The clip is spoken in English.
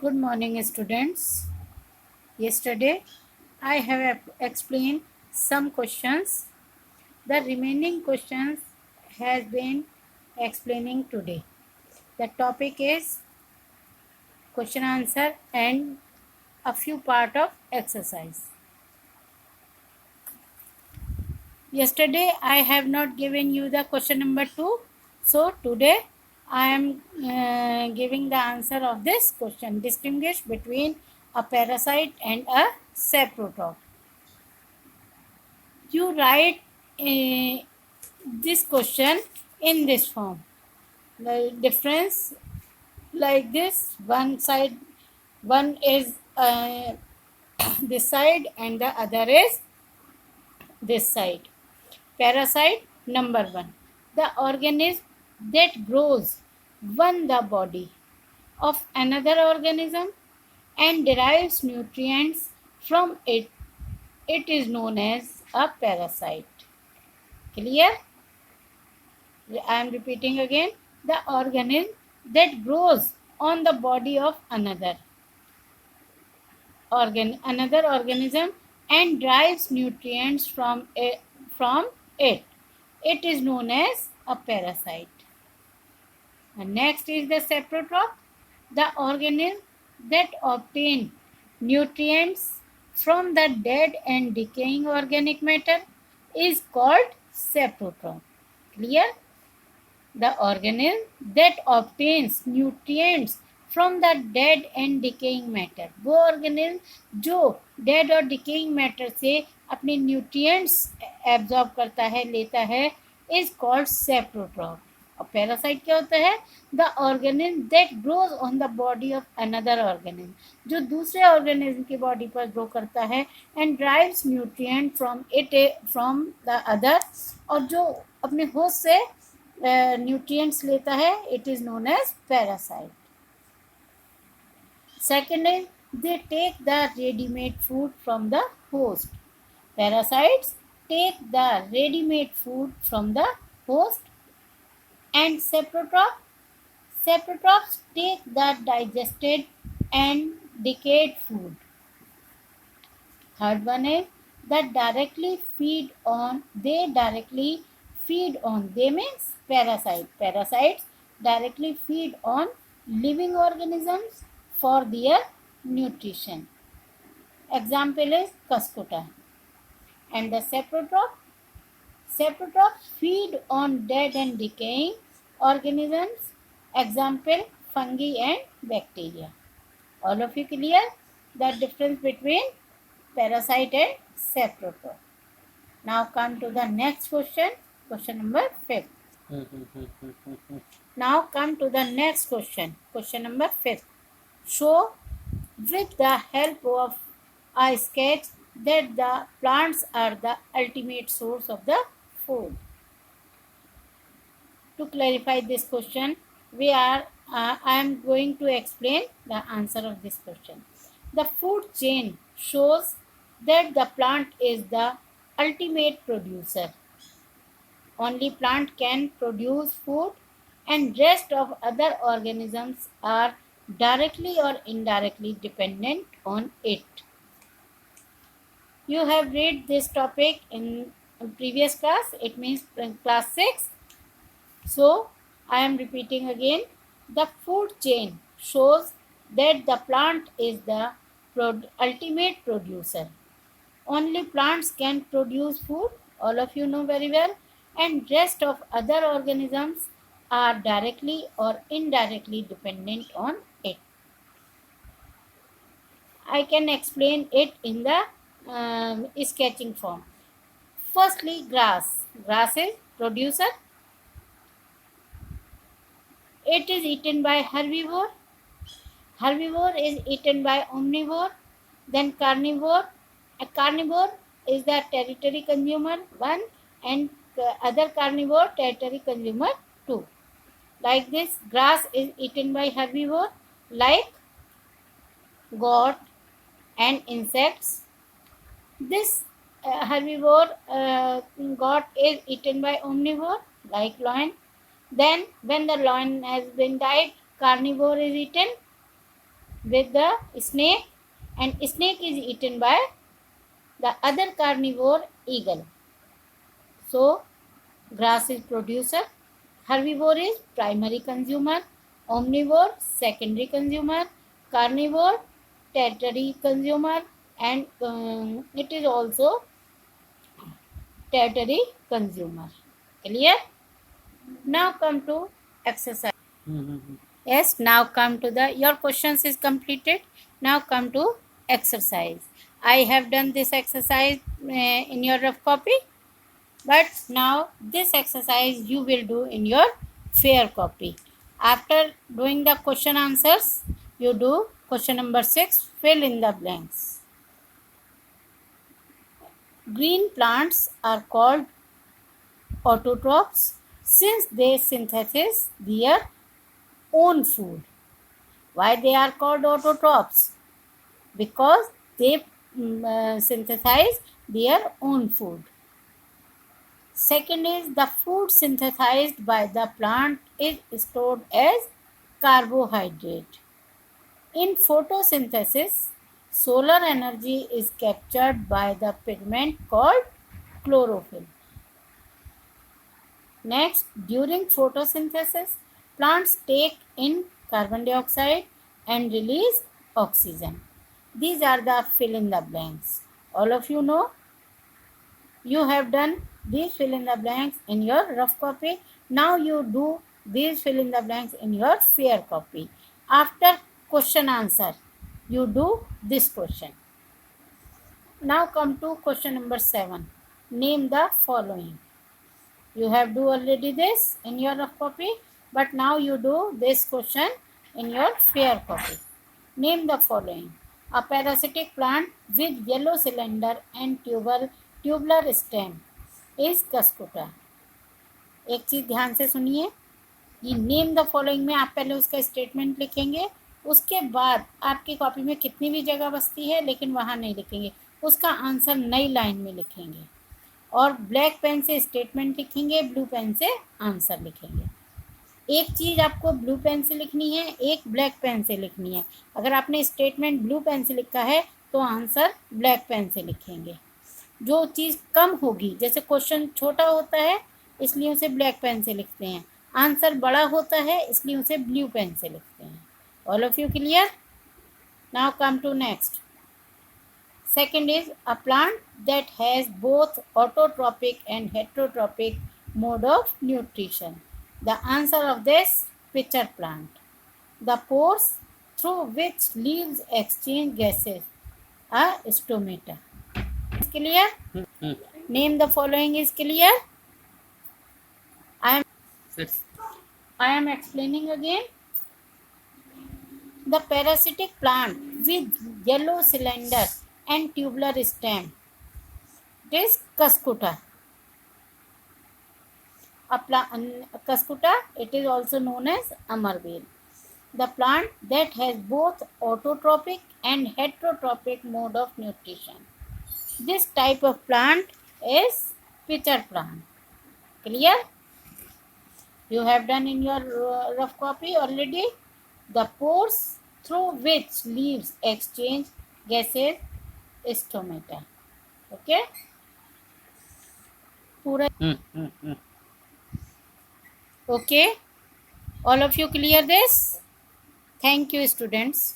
Good morning, students. Yesterday, I have explained some questions. The remaining questions has been explaining today. The topic is question answer and a few part of exercise. Yesterday, I have not given you the question number 2. So today, I am giving the answer of this question. Distinguish between a parasite and a saprotroph. You write this question in this form. The difference like this: one is this side and the other is this side. Parasite number 1: the organism that grows one the body of another organism and derives nutrients from it. It is known as a parasite. Clear? I am repeating again. The organism that grows on the body of another organism and derives nutrients from it. It is known as a parasite. And next is the saprotroph, the organism that obtain nutrients from the dead and decaying organic matter is called saprotroph. Clear? The organism that obtains nutrients from the dead and decaying matter, वो organism जो dead और decaying matter से अपने nutrients absorb करता है, लेता है, is called saprotroph. और parasite क्या होता है? The organism that grows on the body of another organism, जो दूसरे organism की body पर grow करता है and derives nutrient from the other, और जो अपने host से न्यूट्रिएंट्स लेता है, it is known as parasite. Second is they take the readymade food from the host. Parasites take the readymade food from the host. And saprotrophs take the digested and decayed food. Third one is that directly feed on. They means parasites directly feed on living organisms for their nutrition. Example is cuscuta. And the saprotrophs feed on dead and decaying organisms. Example, fungi and bacteria. All of you clear the difference between parasite and saprotroph? Now come to the next question number 5. Now come to the next question number 5. Show with the help of a sketch that the plants are the ultimate source of the food. To clarify this question, I am going to explain the answer of this question. The food chain shows that the plant is the ultimate producer. Only plant can produce food, and rest of other organisms are directly or indirectly dependent on it. You have read this topic in previous class, it means class 6. So I am repeating again. The food chain shows that the plant is the ultimate producer. Only plants can produce food, all of you know very well, and rest of other organisms are directly or indirectly dependent on it. I can explain it in the sketching form. Firstly, grass. Grass is producer. It is eaten by herbivore. Herbivore is eaten by omnivore. Then carnivore. A carnivore is the territory consumer 1, and other carnivore territory consumer 2. Like this, grass is eaten by herbivore like goat and insects. This herbivore goat is eaten by omnivore like lion. Then when the lion has been died, carnivore is eaten. with the snake, and snake is eaten by the other carnivore, eagle. So grass is producer, herbivore is primary consumer, omnivore secondary consumer, carnivore tertiary consumer, and it is also tertiary consumer. Clear? Now come to exercise. Yes, now come to the, your questions is completed. Now come to exercise. I have done this exercise in your rough copy, but now this exercise you will do in your fair copy. After doing the question answers, you do question number 6, fill in the blanks. Green plants are called autotrophs since they synthesize their own food. Why they are called autotrophs? Because they synthesize their own food. Second is, the food synthesized by the plant is stored as carbohydrate. In photosynthesis, solar energy is captured by the pigment called chlorophyll. Next, during photosynthesis, plants take in carbon dioxide and release oxygen. These are the fill in the blanks. All of you know, you have done these fill in the blanks in your rough copy. Now you do these fill in the blanks in your fair copy. After question answer, you do this question. Now come to question number 7. Name the following. You have do already this in your rough copy, but now you do this question in your fair copy. Name the following. A parasitic plant with yellow cylinder and tubular stem is Cuscuta. एक चीज ध्यान से सुनिए, ये name the following में आप पहले उसका स्टेटमेंट लिखेंगे, उसके बाद आपकी कॉपी में कितनी भी जगह बचती है लेकिन वहाँ नहीं लिखेंगे, उसका आंसर नई लाइन में लिखेंगे और ब्लैक पेन से स्टेटमेंट लिखेंगे, ब्लू पेन से आंसर लिखेंगे. एक चीज़ आपको ब्लू पेन से लिखनी है, एक ब्लैक पेन से लिखनी है. अगर आपने स्टेटमेंट ब्लू पेन से लिखा है तो आंसर ब्लैक पेन से लिखेंगे. जो चीज़ कम होगी, जैसे क्वेश्चन छोटा होता है इसलिए उसे ब्लैक पेन से लिखते हैं, आंसर बड़ा होता है इसलिए उसे ब्लू पेन से लिखते हैं. All of you clear? Now come to next. Second is, a plant that has both autotrophic and heterotrophic mode of nutrition. The answer of this, pitcher plant. The pores through which leaves exchange gases are stomata. Is clear? Name the following is clear. I am explaining again. The parasitic plant with yellow cylinder and tubular stem, it is Cuscuta. Cuscuta, it is also known as amarvale. The plant that has both autotrophic and heterotrophic mode of nutrition. This type of plant is pitcher plant. Clear? You have done in your rough copy already. The pores through which leaves exchange gases, stomata. Okay? पूरा okay? All of you clear this? Thank you, students.